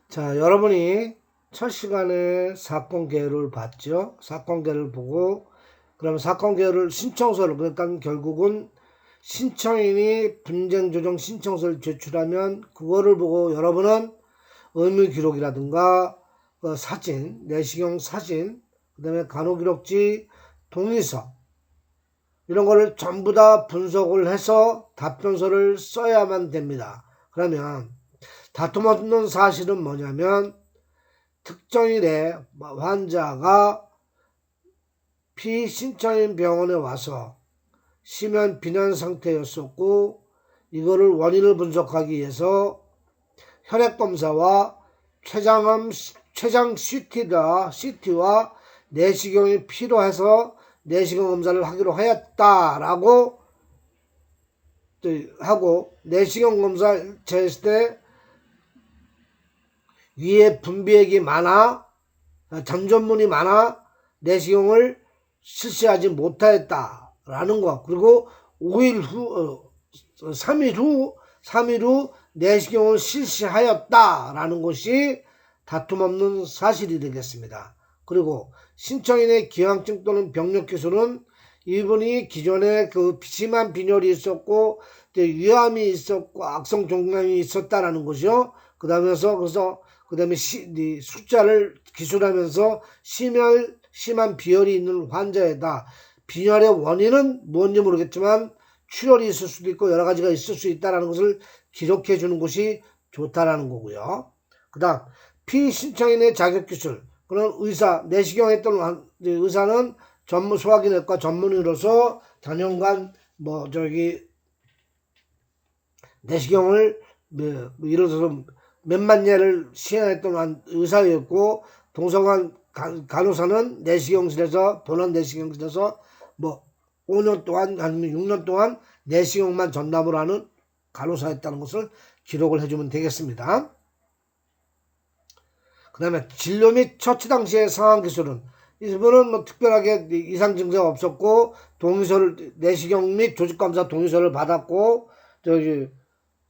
자, 여러분이 첫 시간에 사건 개요를 봤죠? 사건 개요를 보고, 그러면 사건 개요를 신청서를, 그러니까 결국은 신청인이 분쟁 조정 신청서를 제출하면 그거를 보고 여러분은 의무 기록이라든가 사진, 내시경 사진, 그 다음에 간호기록지, 동의서, 이런 거를 전부 다 분석을 해서 답변서를 써야만 됩니다. 그러면 다툼 없는 사실은 뭐냐면 특정일에 환자가 피신청인 병원에 와서 심한 빈혈 상태였었고 이거를 원인을 분석하기 위해서 혈액검사와 췌장 CT와 내시경이 필요해서 내시경 검사를 하기로 하였다라고 하고 내시경 검사 했을 때 위에 분비액이 많아 잠전문이 많아 내시경을 실시하지 못하였다라는 것. 그리고 5일 후 3일 후 내시경을 실시하였다라는 것이 다툼 없는 사실이 되겠습니다. 그리고 신청인의 기왕증 또는 병력 기술은 이분이 기존에 그 심한 빈혈이 있었고 위암이 있었고 악성 종양이 있었다라는 것이요. 그래서 숫자를 기술하면서 심한 비혈이 있는 환자에다 빈혈의 원인은 뭔지 모르겠지만 출혈이 있을 수도 있고 여러 가지가 있을 수 있다는 것을 기록해 주는 것이 좋다라는 거고요. 그 다음 피신청인의 자격기술, 그런 의사, 내시경 했던 의사는 소화기내과 전문의로서 단연간 내시경을 예를 들어서 몇만 예를 시행했던 의사였고 동성한 간호사는 본원 내시경실에서 5년 동안 아니면 6년 동안 내시경만 전담을 하는 간호사였다는 것을 기록을 해주면 되겠습니다. 그 다음에 진료 및 처치 당시의 상황 기술은 이분은 특별하게 이상 증세가 없었고 내시경 및 조직검사 동의서를 받았고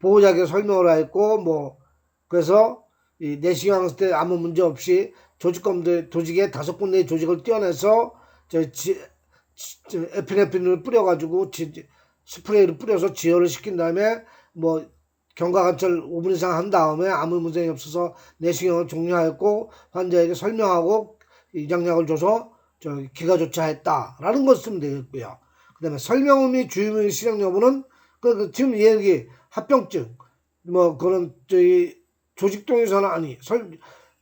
보호자에게 설명을 했고 그래서 이 내시경 했을 때 아무 문제 없이 조직에 5군데의 조직을 떼어내서 에피네프린을 뿌려가지고 스프레이를 뿌려서 지혈을 시킨 다음에 경과관찰 5분 이상 한 다음에 아무 문제가 없어서 내시경을 종료하였고 환자에게 설명하고 이장약을 줘서 기가 조치하였다라는 것을 쓰면 되겠고요. 그 다음에 설명 및 주의무의 실행 여부는 지금 이 얘기 합병증 그런 조직동의서나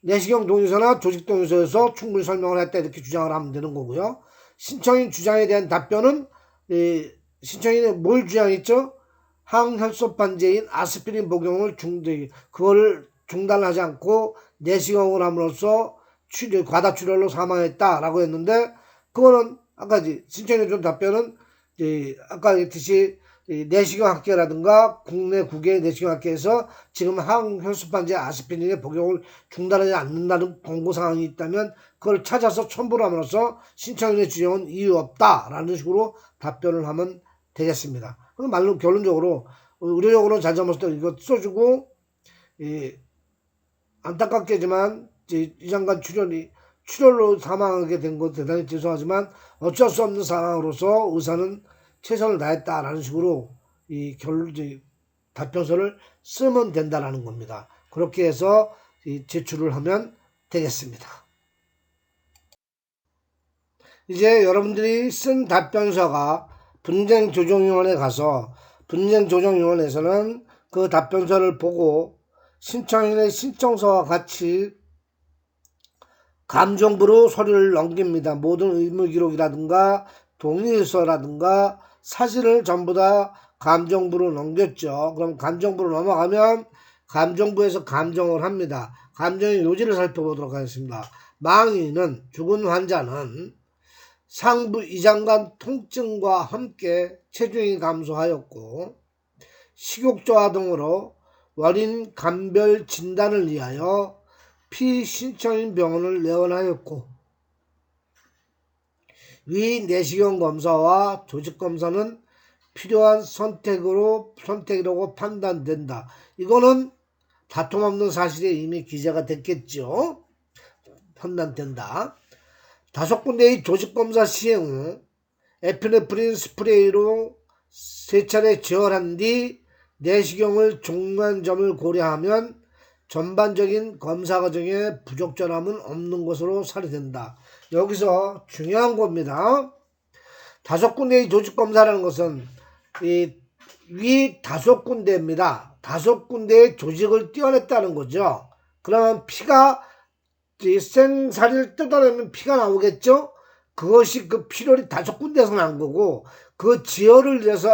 내시경 동의서나 조직동의서에서 충분히 설명을 했다 이렇게 주장을 하면 되는 거고요. 신청인 주장에 대한 답변은 신청인이 뭘 주장했죠? 항혈소 반제인 아스피린 복용을 그거를 중단하지 않고 내시경을 함으로써 과다 출혈로 사망했다라고 했는데 그거는 아까 신청인이 준 답변은 아까 했듯이 내시경 학회라든가 국내 국외 내시경 학회에서 지금 항혈소 반제 아스피린의 복용을 중단하지 않는다는 권고 사항이 있다면 그걸 찾아서 첨부를 함으로써 신청인의 주장은 이유 없다라는 식으로 답변을 하면 되겠습니다. 그럼 말로 결론적으로 의료적으로 잘잘못을 이거 써주고 안타깝게지만 이장관 출혈로 사망하게 된 것 대단히 죄송하지만 어쩔 수 없는 상황으로서 의사는 최선을 다했다라는 식으로 답변서를 쓰면 된다라는 겁니다. 그렇게 해서 제출을 하면 되겠습니다. 이제 여러분들이 쓴 답변서가 분쟁조정위원회에 가서 분쟁조정위원회에서는 그 답변서를 보고 신청인의 신청서와 같이 감정부로 서류를 넘깁니다. 모든 의무기록이라든가 동의서라든가 사진을 전부 다 감정부로 넘겼죠. 그럼 감정부로 넘어가면 감정부에서 감정을 합니다. 감정의 요지를 살펴보도록 하겠습니다. 망인은 죽은 환자는 상부 이장관 통증과 함께 체중이 감소하였고 식욕저하 등으로 원인 감별 진단을 위하여 피신청인 병원을 내원하였고 위 내시경 검사와 조직 검사는 필요한 선택이라고 판단된다. 이거는 다툼 없는 사실에 이미 기재가 됐겠죠. 판단된다. 5군데의 조직검사 시행 후 에피네프린 스프레이로 3차례 지혈한 뒤 내시경을 종료한 점을 고려하면 전반적인 검사 과정에 부적절함은 없는 것으로 사례된다. 여기서 중요한 겁니다. 5군데의 조직검사라는 것은 위 5군데입니다. 5군데의 조직을 떼어냈다는 거죠. 그러면 피가 생사리를 뜯어내면 피가 나오겠죠. 그것이 그 피롤이 5군데에서 난 거고, 그 지혈을 위해서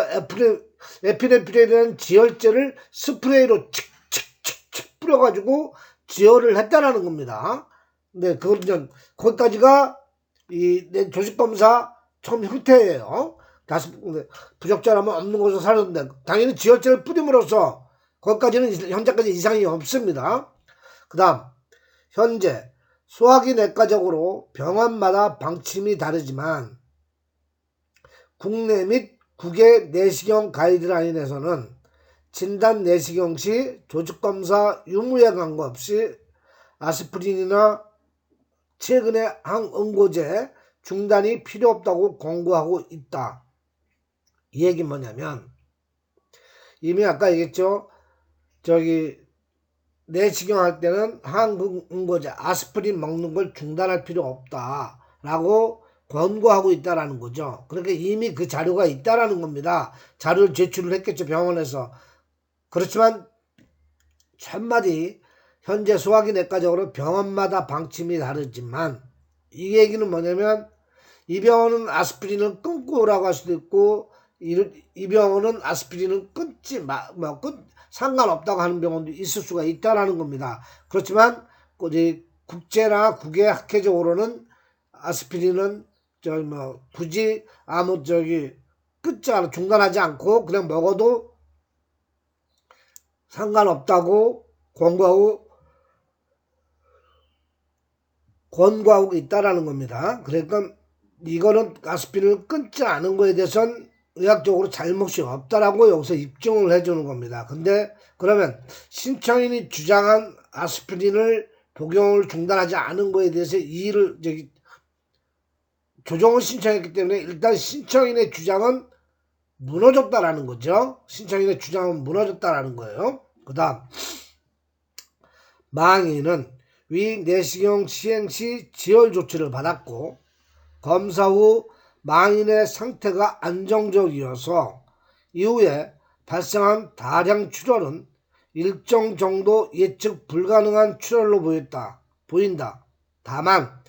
에피네프린이라는 지혈제를 스프레이로 칙칙칙칙 뿌려가지고 지혈을 했다라는 겁니다. 네, 거기까지가 내 조직검사 처음 형태예요. 부적절하면 없는 것으로 사라졌는데, 당연히 지혈제를 뿌림으로써 거기까지는 현재까지 이상이 없습니다. 그 다음, 현재 소화기 내과적으로 병원마다 방침이 다르지만 국내 및 국외 내시경 가이드라인에서는 진단 내시경 시 조직검사 유무에 관계없이 아스피린이나 최근의 항응고제 중단이 필요 없다고 권고하고 있다. 이 얘기 뭐냐면, 이미 아까 얘기했죠. 내시경 할 때는 항응고제 아스피린 먹는 걸 중단할 필요 없다라고 권고하고 있다라는 거죠. 그러니까 이미 그 자료가 있다라는 겁니다. 자료를 제출을 했겠죠, 병원에서. 그렇지만 한마디 현재 소화기 내과적으로 병원마다 방침이 다르지만, 이 얘기는 뭐냐면 이 병원은 아스피린을 끊고 오라고 할 수도 있고, 이 병원은 아스피린을 끊지 상관없다고 하는 병원도 있을 수가 있다라는 겁니다. 그렇지만 국제나 국외 학회적으로는 아스피린은 굳이 중단하지 않고 그냥 먹어도 상관없다고 권고하고 있다라는 겁니다. 그러니까 이거는 아스피린을 끊지 않은 거에 대해서는 의학적으로 잘못이 없다라고 여기서 입증을 해주는 겁니다. 근데 그러면 신청인이 주장한 아스피린을 복용을 중단하지 않은 거에 대해서 이의를 조정을 신청했기 때문에 일단 신청인의 주장은 무너졌다라는 거죠. 신청인의 주장은 무너졌다라는 거예요. 그 다음, 망인은 위 내시경 시행 시 지혈 조치를 받았고 검사 후 망인의 상태가 안정적이어서 이후에 발생한 다량 출혈은 일정 정도 예측 불가능한 출혈로 보인다. 다만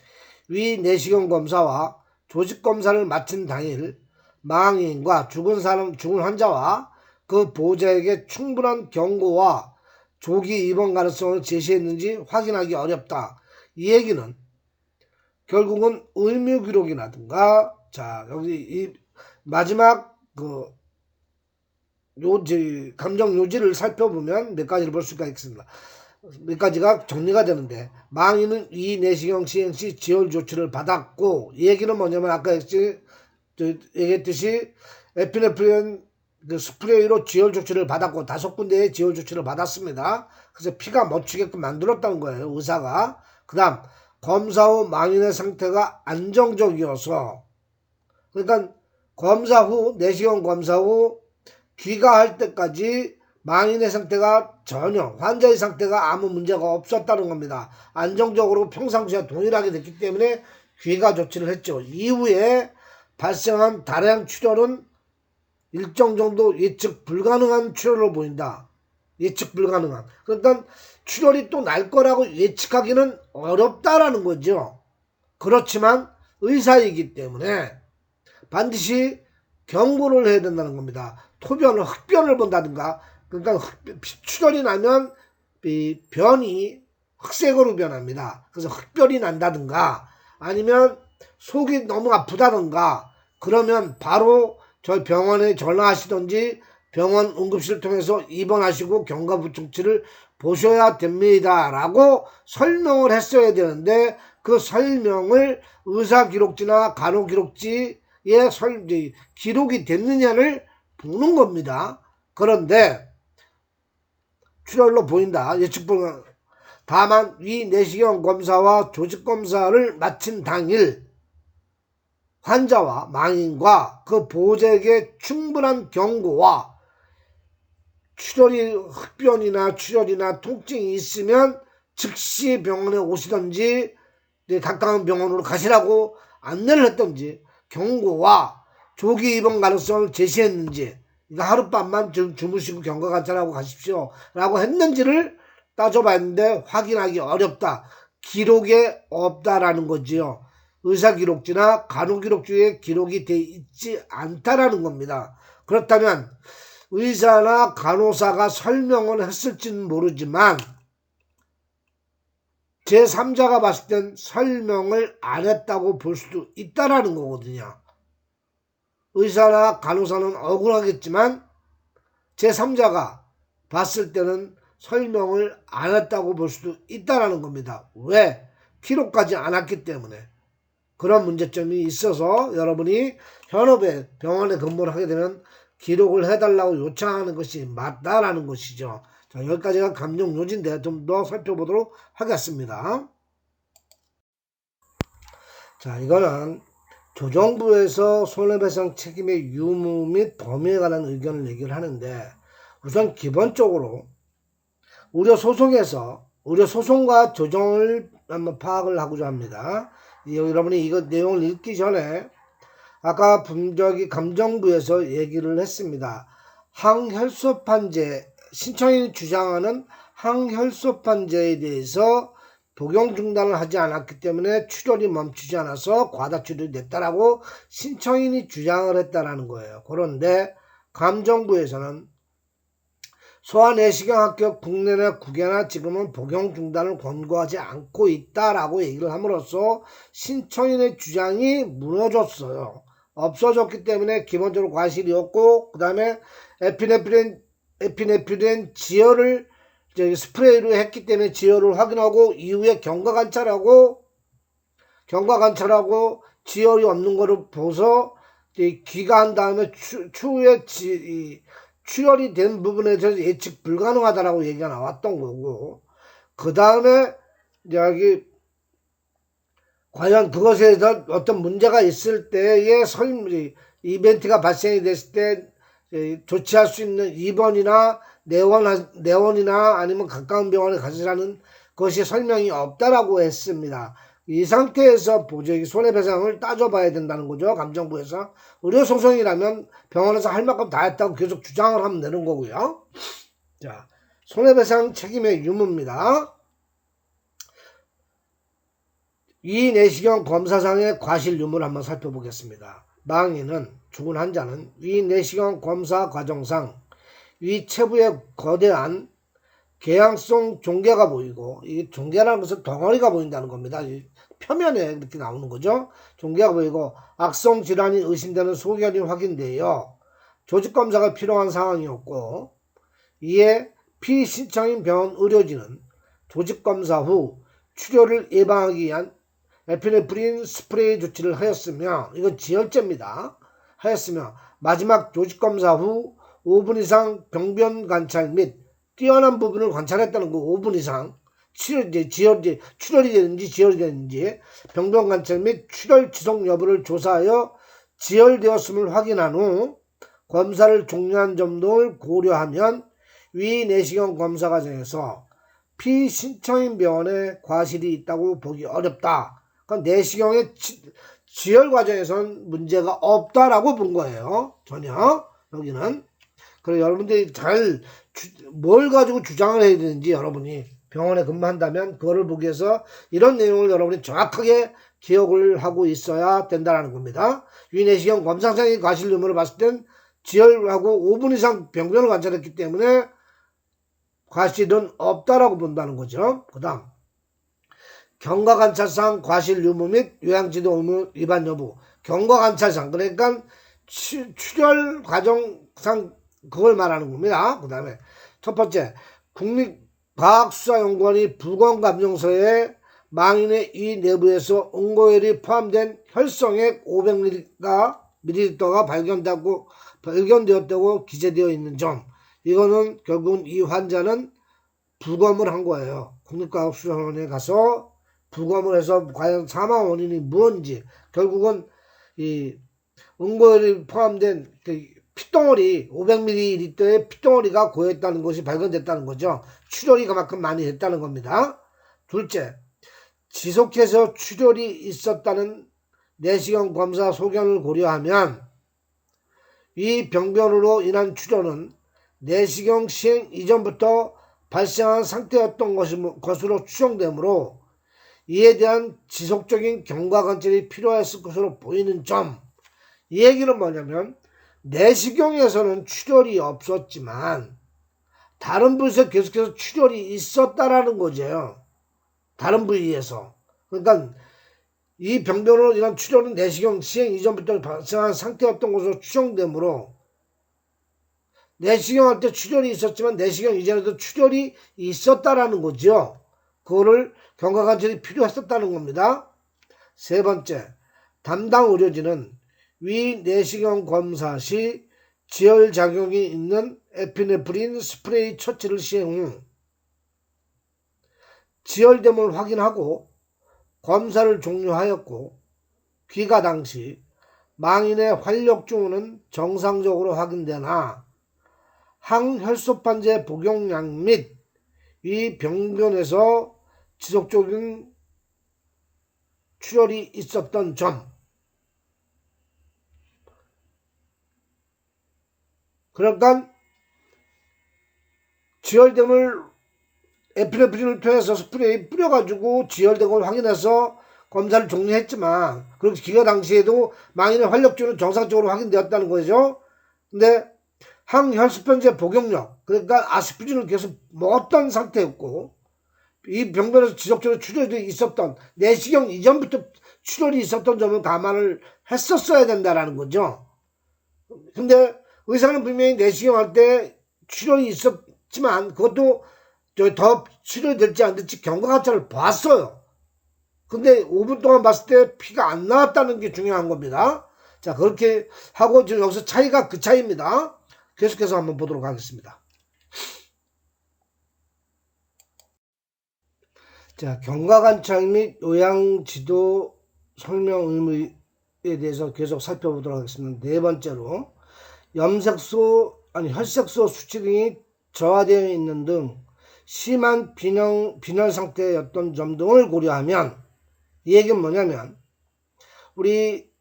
위 내시경 검사와 조직 검사를 마친 당일 망인과 죽은 환자와 그 보호자에게 충분한 경고와 조기 입원 가능성을 제시했는지 확인하기 어렵다. 이 얘기는 결국은 의무 기록이라든가, 자, 여기 이 마지막 감정 요지를 살펴보면 몇 가지를 볼 수가 있습니다. 몇 가지가 정리가 되는데, 망인은 이 내시경 시행 시 지혈 조치를 받았고, 이 얘기는 뭐냐면 아까 얘기했듯이 에피네프린 스프레이로 지혈 조치를 받았고 5군데의 지혈 조치를 받았습니다. 그래서 피가 멈추게끔 만들었다는 거예요, 의사가. 그 다음, 검사 후 망인의 상태가 안정적이어서, 그러니까 내시경 검사 후 귀가할 때까지 망인의 상태가 전혀, 환자의 상태가 아무 문제가 없었다는 겁니다. 안정적으로 평상시와 동일하게 됐기 때문에 귀가 조치를 했죠. 이후에 발생한 다량 출혈은 일정 정도 예측 불가능한 출혈로 보인다. 예측 불가능한. 그러니까 출혈이 또 날 거라고 예측하기는 어렵다라는 거죠. 그렇지만 의사이기 때문에 반드시 경고를 해야 된다는 겁니다. 흑변을 본다든가, 그러니까 출혈이 나면 이 변이 흑색으로 변합니다. 그래서 흑변이 난다든가, 아니면 속이 너무 아프다든가, 그러면 바로 저희 병원에 전화하시든지 병원 응급실을 통해서 입원하시고 경과부충치를 보셔야 됩니다 라고 설명을 했어야 되는데, 그 설명을 의사기록지나 간호기록지에 기록이 됐느냐를 보는 겁니다. 그런데 출혈로 보인다. 예측 불가. 다만 위 내시경 검사와 조직 검사를 마친 당일 환자와 망인과 그 보호자에게 충분한 경고와 출혈이 흡변이나 출혈이나 통증이 있으면 즉시 병원에 오시던지 가까운 병원으로 가시라고 안내를 했던지 경고와 조기 입원 가능성을 제시했는지 이거 하룻밤만 주무시고 경과관찰하고 가십시오 라고 했는지를 따져봤는데 확인하기 어렵다. 기록에 없다라는 거지요. 의사기록지나 간호기록주에 기록이 돼 있지 않다라는 겁니다. 그렇다면 의사나 간호사가 설명을 했을지는 모르지만 제3자가 봤을 땐 설명을 안 했다고 볼 수도 있다라는 거거든요. 의사나 간호사는 억울하겠지만 제3자가 봤을 때는 설명을 안 했다고 볼 수도 있다라는 겁니다. 왜? 기록하지 않았기 때문에. 그런 문제점이 있어서 여러분이 현업에 병원에 근무를 하게 되면 기록을 해달라고 요청하는 것이 맞다라는 것이죠. 자, 여기까지가 감정요지인데 좀 더 살펴보도록 하겠습니다. 자, 이거는 조정부에서 손해배상 책임의 유무 및 범위에 관한 의견을 얘기를 하는데 우선 기본적으로 의료소송과 조정을 한번 파악을 하고자 합니다. 여러분이 이거 내용을 읽기 전에 아까 감정부에서 얘기를 했습니다. 항혈소판제, 신청인이 주장하는 항혈소판제에 대해서 복용 중단을 하지 않았기 때문에 출혈이 멈추지 않아서 과다출혈이 됐다라고 신청인이 주장을 했다라는 거예요. 그런데 감정부에서는 소아내시경 합격 국내나 국외나 지금은 복용 중단을 권고하지 않고 있다라고 얘기를 함으로써 신청인의 주장이 무너졌어요. 없어졌기 때문에 기본적으로 과실이었고 그 다음에 에피네프린 지혈을 스프레이로 했기 때문에 지혈을 확인하고 이후에 경과관찰하고 지혈이 없는 거를 보서 귀가한 다음에 추후에 출혈이 된 부분에 대해서 예측 불가능하다라고 얘기가 나왔던 거고 그 다음에 여기 과연 그것에 대해서 어떤 문제가 있을 때의 이벤트가 발생이 됐을 때 조치할 수 있는 입원이나 내원이나 아니면 가까운 병원에 가시라는 것이 설명이 없다라고 했습니다. 이 상태에서 보조기 손해배상을 따져봐야 된다는 거죠. 감정부에서. 의료소송이라면 병원에서 할 만큼 다 했다고 계속 주장을 하면 되는 거고요. 자, 손해배상 책임의 유무입니다. 이 내시경 검사상의 과실 유무를 한번 살펴보겠습니다. 망인은 죽은 환자는 위 내시경 검사 과정상 위 체부에 거대한 개양성 종괴가 보이고 이 종괴라는 것은 덩어리가 보인다는 겁니다. 표면에 이렇게 나오는 거죠. 종괴가 보이고 악성 질환이 의심되는 소견이 확인되어 조직검사가 필요한 상황이었고 이에 피신청인 병원 의료진은 조직검사 후 출혈을 예방하기 위한 에피네프린 스프레이 조치를 하였으며 이건 지혈제입니다. 하였으며 마지막 조직검사 후 5분 이상 병변 관찰 및 뛰어난 부분을 관찰했다는 거 5분 이상 출혈이 되는지 지혈이 되는지 병변 관찰 및 출혈 지속 여부를 조사하여 지혈되었음을 확인한 후 검사를 종료한 점을 고려하면 위 내시경 검사 과정에서 피신청인 병원에 과실이 있다고 보기 어렵다. 그러니까 내시경의 지혈 과정에서는 문제가 없다라고 본 거예요. 전혀 여기는. 그래서 여러분들이 뭘 가지고 주장을 해야 되는지 여러분이 병원에 근무한다면 그거를 보기 위해서 이런 내용을 여러분이 정확하게 기억을 하고 있어야 된다는 겁니다. 위내시경 검사상의 과실 유무를 봤을 땐 지혈하고 5분 이상 병변을 관찰했기 때문에 과실은 없다라고 본다는 거죠. 그 다음 경과관찰상 과실 유무 및 요양지도 의무 위반 여부. 경과관찰상 그러니까 출혈 과정상 그걸 말하는 겁니다. 그 다음에 첫 번째 국립과학수사연구원이 부검감정서에 망인의 이 내부에서 응고혈이 포함된 혈성액 500ml가 발견되었다고 기재되어 있는 점. 이거는 결국은 이 환자는 부검을 한 거예요. 국립과학수사원에 가서 부검을 해서 과연 사망 원인이 무엇인지, 결국은 이 응고열이 포함된 그 핏덩어리 500ml의 핏덩어리가 고였다는 것이 발견됐다는 거죠. 출혈이 그만큼 많이 됐다는 겁니다. 둘째, 지속해서 출혈이 있었다는 내시경 검사 소견을 고려하면 이 병변으로 인한 출혈은 내시경 시행 이전부터 발생한 상태였던 것으로 추정되므로 이에 대한 지속적인 경과관찰이 필요했을 것으로 보이는 점. 이 얘기는 뭐냐면 내시경에서는 출혈이 없었지만 다른 부위에서 계속해서 출혈이 있었다라는 거죠. 다른 부위에서. 그러니까 이 병변으로 인한 출혈은 내시경 시행 이전부터 발생한 상태였던 것으로 추정되므로 내시경 할 때 출혈이 있었지만 내시경 이전에도 출혈이 있었다라는 거죠. 그거를 경과관찰이 필요했었다는 겁니다. 세 번째, 담당 의료진은 위 내시경 검사 시 지혈작용이 있는 에피네프린 스프레이 처치를 시행 후 지혈됨을 확인하고 검사를 종료하였고 귀가 당시 망인의 활력증후는 정상적으로 확인되나 항혈소판제 복용량 및 이 병변에서 지속적인 출혈이 있었던 점. 그러니까 지혈됨을 에피네프린을 통해서 스프레이 뿌려가지고 지혈된 걸 확인해서 검사를 종료했지만 그렇게 기가 당시에도 망인의 활력증은 정상적으로 확인되었다는 거죠. 근데 항혈소판제 복용력, 그러니까 아스피린을 계속 먹었던 상태였고 이 병변에서 지속적으로 출혈이 있었던 내시경 이전부터 출혈이 있었던 점을 감안을 했었어야 된다라는 거죠. 근데 의사는 분명히 내시경 할 때 출혈이 있었지만 그것도 더 출혈이 될지 안 될지 경과관찰을 봤어요. 근데 5분 동안 봤을 때 피가 안 나왔다는 게 중요한 겁니다. 자, 그렇게 하고 지금 여기서 차이가 그 차이입니다. 계속해서 한번 보도록 하겠습니다. 자, 경과관찰 및 요양지도 설명 의무에 대해서 계속 살펴보도록 하겠습니다. 네 번째로 혈색소 수치 등이 저하되어 있는 등 심한 빈혈 상태였던 점 등을 고려하면 이 얘기는 뭐냐면 우리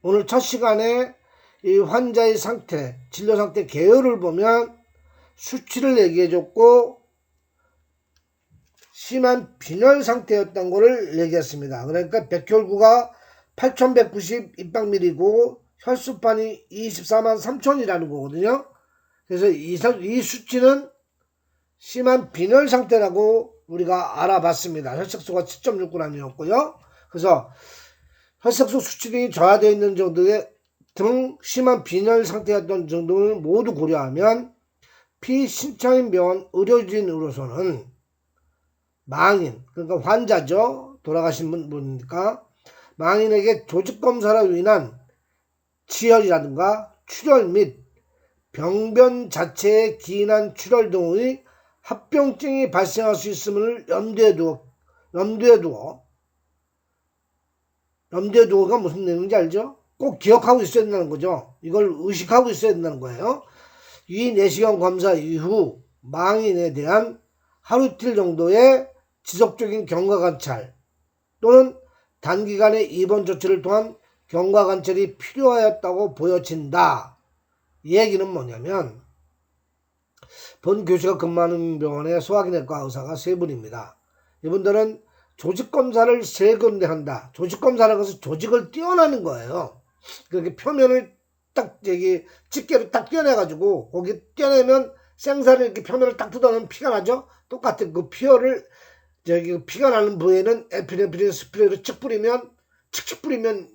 오늘 첫 시간에 이 환자의 상태, 진료 상태 계열을 보면 수치를 얘기해줬고 심한 빈혈 상태였던 것을 얘기했습니다. 그러니까 백혈구가 8190 입방밀이고 혈소판이 24만 3천이라는 거거든요. 그래서 이 수치는 심한 빈혈 상태라고 우리가 알아봤습니다. 혈색소가 7.6g이었고요. 그래서 혈색소 수치 등이 저하되어 있는 정도의 심한 빈혈 상태였던 정도를 모두 고려하면 피신창인 병원 의료진으로서는 망인, 그러니까 환자죠. 돌아가신 분이니까 망인에게 조직검사로 인한 지혈이라든가 출혈 및 병변 자체에 기인한 출혈 등의 합병증이 발생할 수 있음을 염두에 두어가 무슨 내용인지 알죠? 꼭 기억하고 있어야 된다는 거죠. 이걸 의식하고 있어야 된다는 거예요. 이 내시경 검사 이후 망인에 대한 하루 이틀 정도의 지속적인 경과관찰 또는 단기간의 입원 조치를 통한 경과관찰이 필요하였다고 보여진다. 이 얘기는 뭐냐면 본 교수가 근무하는 병원의 소화기내과 의사가 세 분입니다. 이분들은 조직검사를 세 군데 한다. 조직검사라는 것은 조직을 떼어내는 거예요. 그렇게 표면을 딱 집게로 딱 떼어내가지고 거기 떼어내면 생사를 이렇게 표면을 딱 뜯어내면 피가 나죠. 똑같은 그 피가 나는 부위에는 에피네프린 스프레이를 칙 뿌리면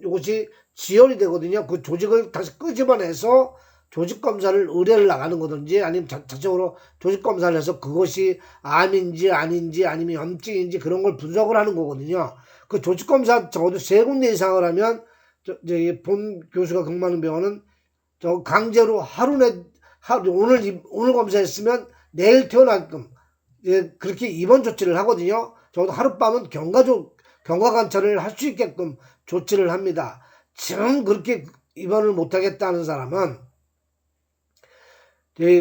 이것이 지혈이 되거든요. 그 조직을 다시 끄집어내서 조직검사를 의뢰를 나가는 거든지 아니면 자체적으로 조직검사를 해서 그것이 암인지 아닌지 아니면 염증인지 그런 걸 분석을 하는 거거든요. 그 조직검사 적어도 세 군데 이상을 하면 본 교수가 근무하는 병원은 강제로 하루 오늘 검사했으면 내일 퇴원하게끔 그렇게 입원 조치를 하거든요. 적어도 하룻밤은 경과 관찰을 할 수 있게끔 조치를 합니다. 지금 그렇게 입원을 못하겠다는 사람은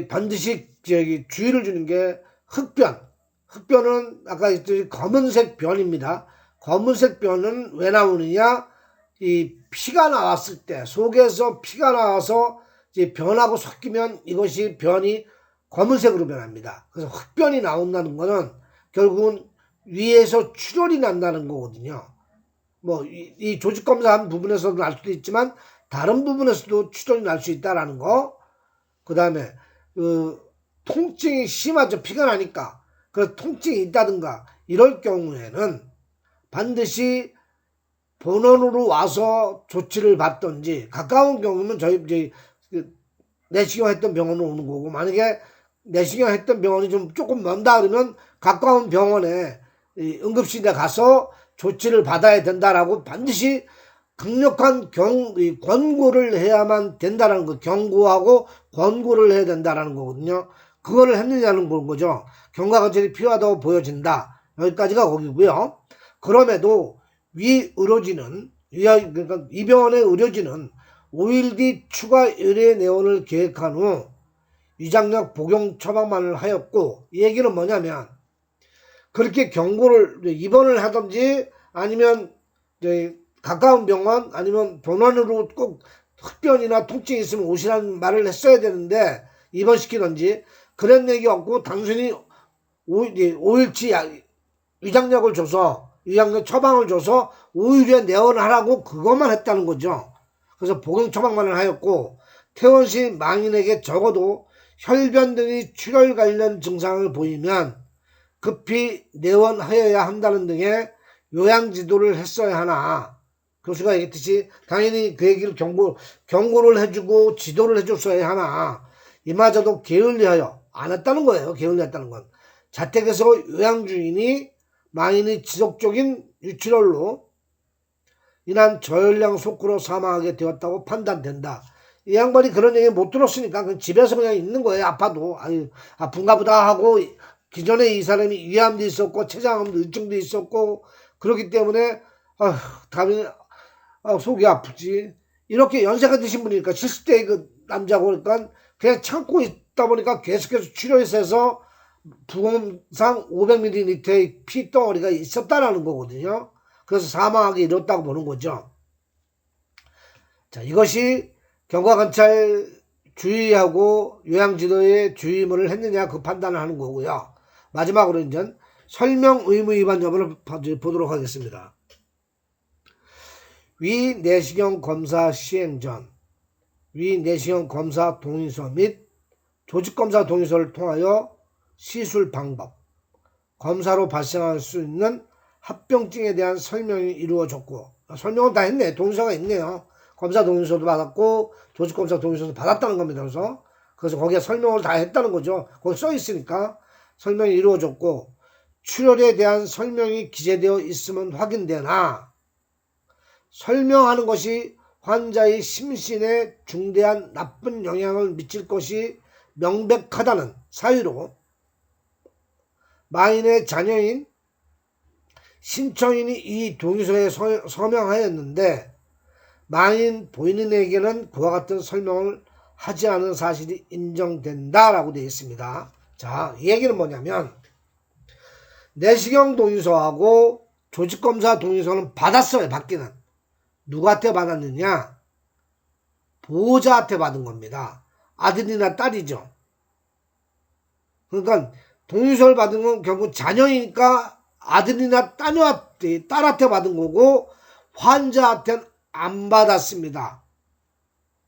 반드시 주의를 주는 게 흑변은 아까 했듯이 검은색 변입니다. 검은색 변은 왜 나오느냐? 이 피가 나왔을 때, 속에서 피가 나와서 이제 변하고 섞이면 이것이 변이 검은색으로 변합니다. 그래서 흑변이 나온다는 거는 결국은 위에서 출혈이 난다는 거거든요. 뭐 이 조직 검사한 부분에서도 날 수도 있지만 다른 부분에서도 출혈이 날 수 있다라는 거. 그 다음에 통증이 심하죠. 피가 나니까. 그래서 통증이 있다든가 이럴 경우에는 반드시 본원으로 와서 조치를 받든지, 가까운 경우는 저희 내시경 했던 병원으로 오는 거고, 만약에 내시경 했던 병원이 조금 먼다 그러면 가까운 병원에 응급실에 가서 조치를 받아야 된다라고 반드시 강력한 권고를 해야만 된다라는 거. 경고하고 권고를 해야 된다라는 거거든요. 그거를 했느냐는 거죠. 경과관찰이 필요하다고 보여진다. 여기까지가 거기고요. 그럼에도 그러니까 이 병원의 의료진은 5일 뒤 추가 의뢰 내원을 계획한 후 위장약 복용 처방만을 하였고, 이 얘기는 뭐냐면 그렇게 경고를 입원을 하든지 아니면 가까운 병원 아니면 본원으로 꼭 흑변이나 통증이 있으면 오시라는 말을 했어야 되는데 입원시키든지 그런 얘기 없고 단순히 5일치 위장약을 줘서 위장약 처방을 줘서 5일에 내원을 하라고 그것만 했다는 거죠. 그래서 복용 처방만을 하였고, 퇴원 시 망인에게 적어도 혈변 등의 출혈 관련 증상을 보이면 급히 내원하여야 한다는 등의 요양지도를 했어야 하나, 교수가 얘기했듯이 당연히 그 얘기를 경고를 해주고 지도를 해줬어야 하나 이마저도 게을리하여 안 했다는 거예요. 게을리했다는 건 자택에서 요양주인이 망인의 지속적인 유출혈로 인한 저혈량 속구로 사망하게 되었다고 판단된다. 이 양반이 그런 얘기 못 들었으니까 그냥 집에서 그냥 있는 거예요. 아파도 아픈가 보다 하고, 기존에 이 사람이 위암도 있었고 췌장암도 의증도 있었고 그렇기 때문에 당연히 속이 아프지. 이렇게 연세가 드신 분이니까 70대의 그 남자고 그러니까 그냥 참고 있다 보니까 계속해서 출혈해서 부검상 500ml의 피덩어리가 있었다라는 거거든요. 그래서 사망하게 이뤘다고 보는 거죠. 자, 이것이 경과관찰 주의하고 요양지도에 주의문을 했느냐 그 판단을 하는 거고요. 마지막으로 이제 설명 의무 위반 여부를 보도록 하겠습니다. 위 내시경 검사 시행 전 위 내시경 검사 동의서 및 조직검사 동의서를 통하여 시술 방법, 검사로 발생할 수 있는 합병증에 대한 설명이 이루어졌고, 설명은 다 했네. 동의서가 있네요. 검사 동의서도 받았고 조직검사 동의서도 받았다는 겁니다. 그래서 거기에 설명을 다 했다는 거죠. 거기 써 있으니까 설명이 이루어졌고, 출혈에 대한 설명이 기재되어 있으면 확인되나 설명하는 것이 환자의 심신에 중대한 나쁜 영향을 미칠 것이 명백하다는 사유로 망인의 자녀인 신청인이 이 동의서에 서명하였는데 망인 본인에게는 그와 같은 설명을 하지 않은 사실이 인정된다라고 되어 있습니다. 자, 이 얘기는 뭐냐면 내시경 동의서하고 조직검사 동의서는 받았어요. 받기는. 누구한테 받았느냐? 보호자한테 받은 겁니다. 아들이나 딸이죠. 그러니까 동의서를 받은 건 결국 자녀이니까 아들이나 딸한테 받은 거고 환자한테는 안 받았습니다.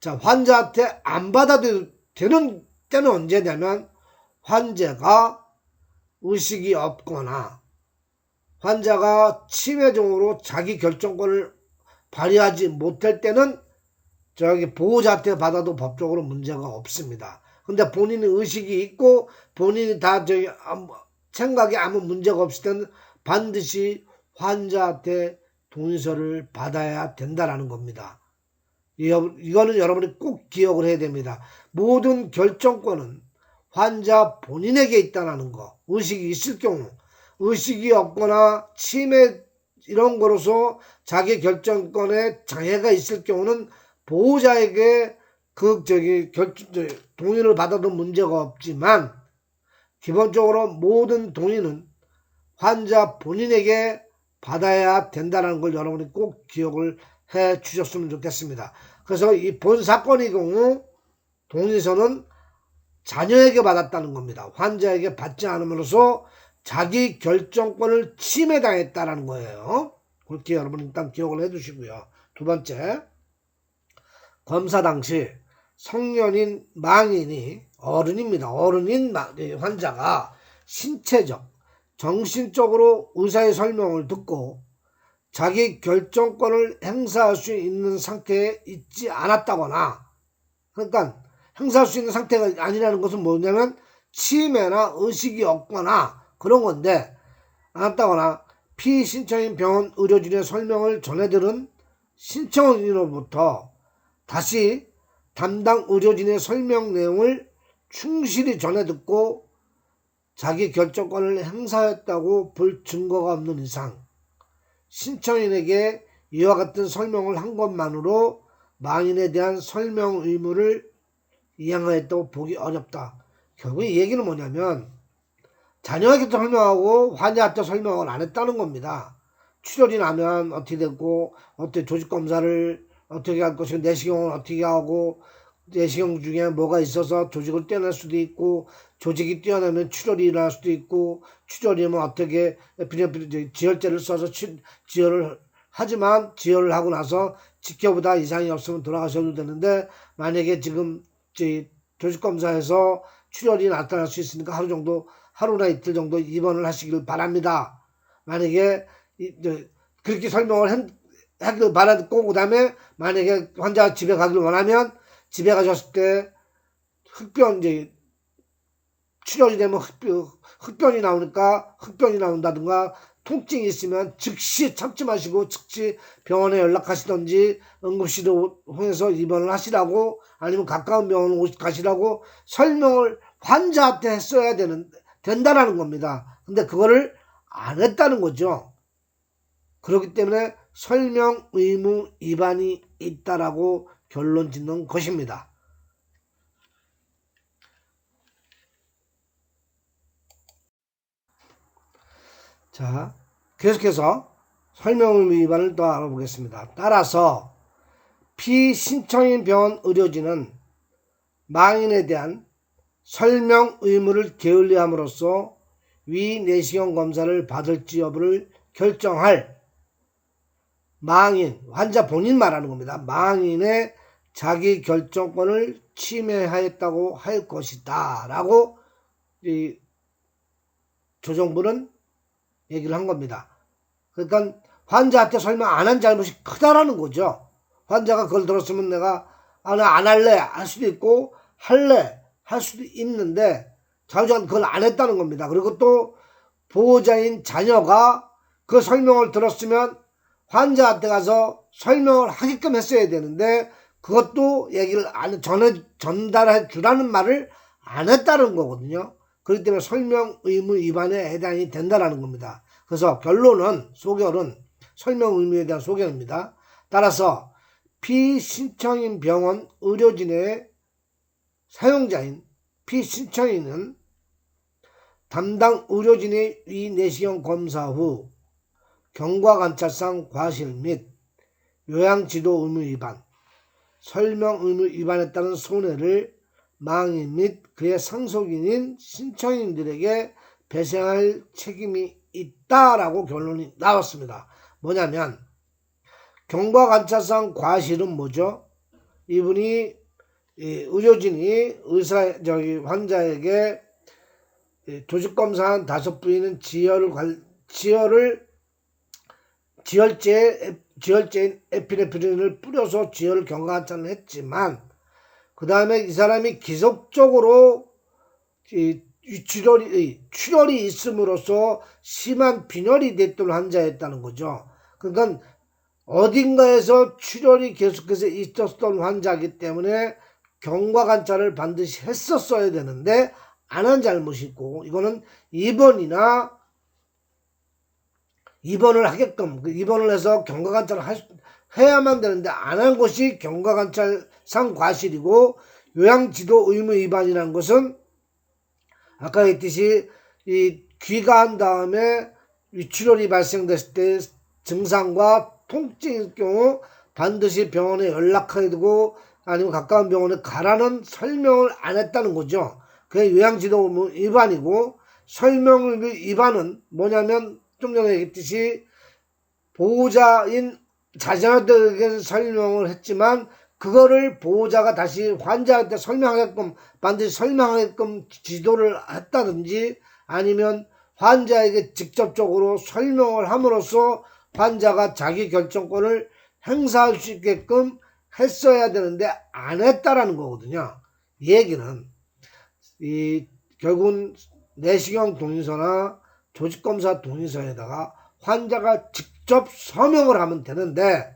자, 환자한테 안 받아도 되는 때는 언제냐면 환자가 의식이 없거나 환자가 치매종으로 자기 결정권을 발휘하지 못할 때는 보호자한테 받아도 법적으로 문제가 없습니다. 근데 본인이 의식이 있고 본인이 다 생각에 아무 문제가 없을 때는 반드시 환자한테 동의서를 받아야 된다라는 겁니다. 이거는 여러분이 꼭 기억을 해야 됩니다. 모든 결정권은 환자 본인에게 있다는 거. 의식이 있을 경우, 의식이 없거나 치매 이런 거로서 자기 결정권에 장애가 있을 경우는 보호자에게 동의를 받아도 문제가 없지만, 기본적으로 모든 동의는 환자 본인에게 받아야 된다는 걸 여러분이 꼭 기억을 해 주셨으면 좋겠습니다. 그래서 이 본 사건의 경우 동의서는 자녀에게 받았다는 겁니다. 환자에게 받지 않음으로써 자기 결정권을 침해당했다는 거예요. 그렇게 여러분 일단 기억을 해 두시고요. 두 번째, 검사 당시 성년인 망인이 어른입니다. 어른인 환자가 신체적, 정신적으로 의사의 설명을 듣고 자기 결정권을 행사할 수 있는 상태에 있지 않았다거나, 그러니까 행사할 수 있는 상태가 아니라는 것은 뭐냐면 치매나 의식이 없거나 그런 건데, 않았다거나 피신청인 병원 의료진의 설명을 전해들은 신청인으로부터 다시 담당 의료진의 설명 내용을 충실히 전해 듣고 자기 결정권을 행사했다고 볼 증거가 없는 이상 신청인에게 이와 같은 설명을 한 것만으로 망인에 대한 설명 의무를 이행하였다고 보기 어렵다. 결국 이 얘기는 뭐냐면 자녀에게 설명하고 환자한테 설명을 안 했다는 겁니다. 출혈이 나면 어떻게 됐고, 어떻게 조직검사를 어떻게 할 것이고, 내시경은 어떻게 하고, 내시경 중에 뭐가 있어서 조직을 떼어낼 수도 있고, 조직이 떼어내면 출혈이 일어날 수도 있고, 출혈이면 어떻게 지혈제를 써서 지혈을 하지만 지혈을 하고 나서 지켜보다 이상이 없으면 돌아가셔도 되는데, 만약에 지금 조직검사에서 출혈이 나타날 수 있으니까 하루나 이틀 정도 입원을 하시길 바랍니다. 만약에 그렇게 설명을 하길 바라고, 그 다음에 만약에 환자가 집에 가길 원하면 집에 가셨을 때 출혈이 되면 흑변이 나온다든가 통증이 있으면 즉시 참지 마시고 즉시 병원에 연락하시던지 응급실을 통해서 입원을 하시라고, 아니면 가까운 병원을 가시라고 설명을 환자한테 했어야 된다라는 겁니다. 근데 그거를 안 했다는 거죠. 그렇기 때문에 설명 의무 위반이 있다라고 결론 짓는 것입니다. 자, 계속해서 설명 의무 위반을 또 알아보겠습니다. 따라서 피신청인 병원 의료진은 망인에 대한 설명 의무를 게을리함으로써 위 내시경 검사를 받을지 여부를 결정할 망인, 환자 본인 말하는 겁니다. 망인의 자기 결정권을 침해하였다고 할 것이다 라고 이 조정부는 얘기를 한 겁니다. 그러니까 환자한테 설명 안 한 잘못이 크다라는 거죠. 환자가 그걸 들었으면 내가 나 안 할래 할 수도 있고 할래 할 수도 있는데 자유자가 그걸 안 했다는 겁니다. 그리고 또 보호자인 자녀가 그 설명을 들었으면 환자한테 가서 설명을 하게끔 했어야 되는데 그것도 얘기를 전달해 주라는 말을 안 했다는 거거든요. 그렇기 때문에 설명 의무 위반에 해당이 된다는 겁니다. 그래서 소결은 설명 의무에 대한 소견입니다. 따라서 피신청인 병원 의료진의 사용자인 피신청인은 담당 의료진의 위 내시경 검사 후 경과관찰상 과실 및 요양지도 의무 위반, 설명 의무 위반에 따른 손해를 망인 및 그의 상속인인 신청인들에게 배상할 책임이 있다라고 결론이 나왔습니다. 뭐냐면 경과관찰상 과실은 뭐죠? 이분이 의료진이 환자에게 조직검사한 5부위는 지혈제인 에피네프린을 뿌려서 지혈을 경과관찰을 했지만 그 다음에 이 사람이 기속적으로 출혈이 있음으로써 심한 빈혈이 됐던 환자였다는 거죠. 그러니까 어딘가에서 출혈이 계속해서 있었던 환자이기 때문에 경과관찰을 반드시 했었어야 되는데 안 한 잘못이 있고, 이거는 입원을 하게끔, 입원을 해서 경과관찰을 해야만 되는데 안 한 것이 경과관찰상 과실이고, 요양지도 의무 위반이라는 것은 아까 했듯이 이 귀가한 다음에 위출혈이 발생됐을 때 증상과 통증일 경우 반드시 병원에 연락해야 되고 아니면 가까운 병원에 가라는 설명을 안 했다는 거죠. 그게 요양지도 의무 위반이고, 설명 위반은 뭐냐면 좀 전에 얘기했듯이 보호자인 자녀들에게 설명을 했지만 그거를 보호자가 다시 환자한테 설명하게끔 반드시 설명하게끔 지도를 했다든지 아니면 환자에게 직접적으로 설명을 함으로써 환자가 자기 결정권을 행사할 수 있게끔 했어야 되는데 안 했다라는 거거든요. 이 얘기는 결국은 내시경 동의서나 조직검사 동의서에다가 환자가 직접 서명을 하면 되는데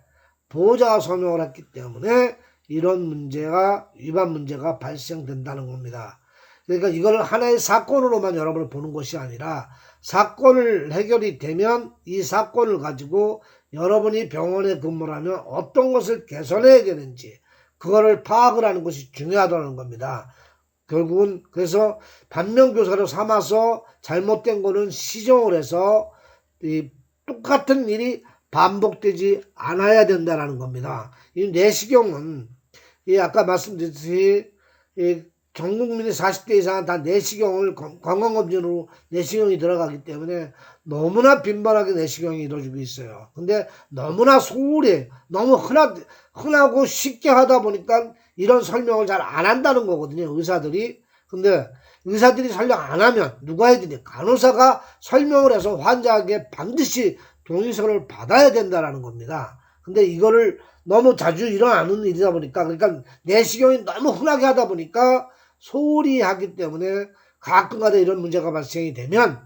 보호자가 서명을 했기 때문에 이런 문제가 위반 문제가 발생된다는 겁니다. 그러니까 이걸 하나의 사건으로만 여러분을 보는 것이 아니라 사건을 해결이 되면 이 사건을 가지고 여러분이 병원에 근무를 하면 어떤 것을 개선해야 되는지 그거를 파악을 하는 것이 중요하다는 겁니다. 결국은 그래서 반면교사로 삼아서 잘못된 거는 시정을 해서 이 똑같은 일이 반복되지 않아야 된다는 겁니다. 이 내시경은 아까 말씀드렸듯이 전 국민이 40대 이상은 다 내시경을 건강검진으로 내시경이 들어가기 때문에 너무나 빈번하게 내시경이 이루어지고 있어요. 근데 너무나 소홀해, 너무 흔하고 쉽게 하다 보니까 이런 설명을 잘 안 한다는 거거든요, 의사들이. 근데 의사들이 설명 안 하면 누가 해드니? 간호사가 설명을 해서 환자에게 반드시 동의서를 받아야 된다는 겁니다. 근데 이거를 너무 자주 일어나는 일이다 보니까, 그러니까 내시경이 너무 흔하게 하다 보니까 소홀히 하기 때문에 가끔가다 이런 문제가 발생이 되면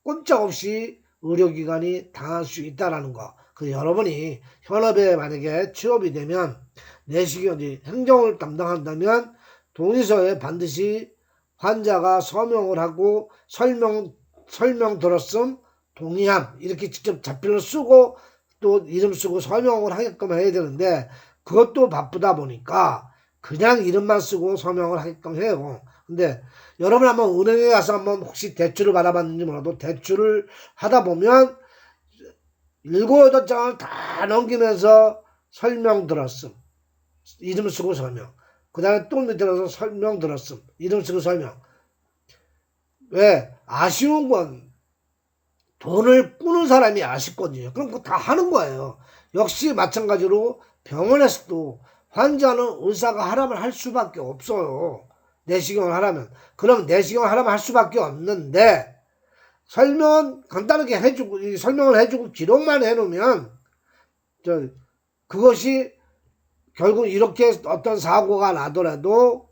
꼼짝없이 의료기관이 당할 수 있다는 거. 그 여러분이 현업에 만약에 취업이 되면 내시경이 행정을 담당한다면 동의서에 반드시 환자가 서명을 하고 설명 들었음 동의함 이렇게 직접 자필로 쓰고 또 이름 쓰고 설명을 하게끔 해야 되는데 그것도 바쁘다 보니까 그냥 이름만 쓰고 서명을 하게끔 해요. 근데 여러분 한번 은행에 가서 한번 혹시 대출을 받아봤는지 몰라도 대출을 하다 보면 7, 8장을 다 넘기면서 설명 들었음 이름 쓰고 설명, 그 다음에 또 밑에 가서 설명 들었음 이름 쓰고 설명. 왜? 아쉬운 건 돈을 꾸는 사람이 아쉽거든요. 그럼 그거 다 하는 거예요. 역시 마찬가지로 병원에서도 환자는 의사가 하라면 할 수밖에 없어요. 내시경을 하라면. 그럼 내시경을 하라면 할 수밖에 없는데 설명은 간단하게 해주고 설명을 해주고 기록만 해놓으면 그것이 결국 이렇게 어떤 사고가 나더라도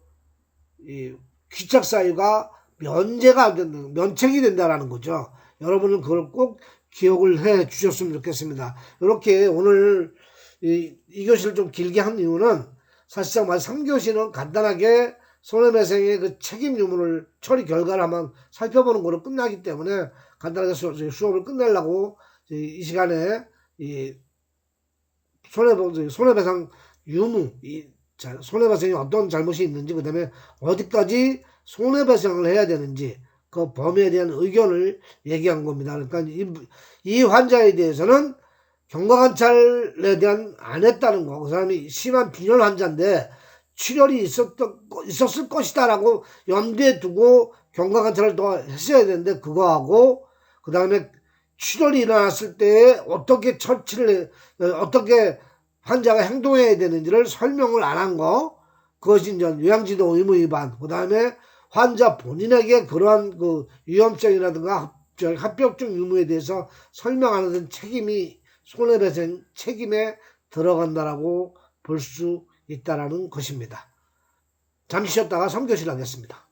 이 귀착 사유가 면책이 된다라는 거죠. 여러분은 그걸 꼭 기억을 해 주셨으면 좋겠습니다. 이렇게 오늘 이 교시를 좀 길게 한 이유는 사실상 3교시는 간단하게 손해배상의 그 책임 유무를 처리 결과를 한번 살펴보는 거로 끝나기 때문에 간단하게 수업을 끝내려고 이 시간에 이 손해배상 유무, 손해배상이 어떤 잘못이 있는지, 그 다음에 어디까지 손해배상을 해야 되는지, 그 범위에 대한 의견을 얘기한 겁니다. 그러니까 이 환자에 대해서는 경과관찰에 대한 안 했다는 거, 그 사람이 심한 빈혈 환자인데 출혈이 있었을 것이다라고 염두에 두고 경과관찰을 더 했어야 되는데 그거하고 그 다음에 출혈이 일어났을 때 어떻게 어떻게 환자가 행동해야 되는지를 설명을 안 한 거, 그것이 이제 요양지도 의무 위반, 그 다음에 환자 본인에게 그러한 그 위험성이라든가 합병증 유무에 대해서 설명하는 책임이 손해배상 책임에 들어간다라고 볼 수 있다라는 것입니다. 잠시 쉬었다가 3교시를 하겠습니다.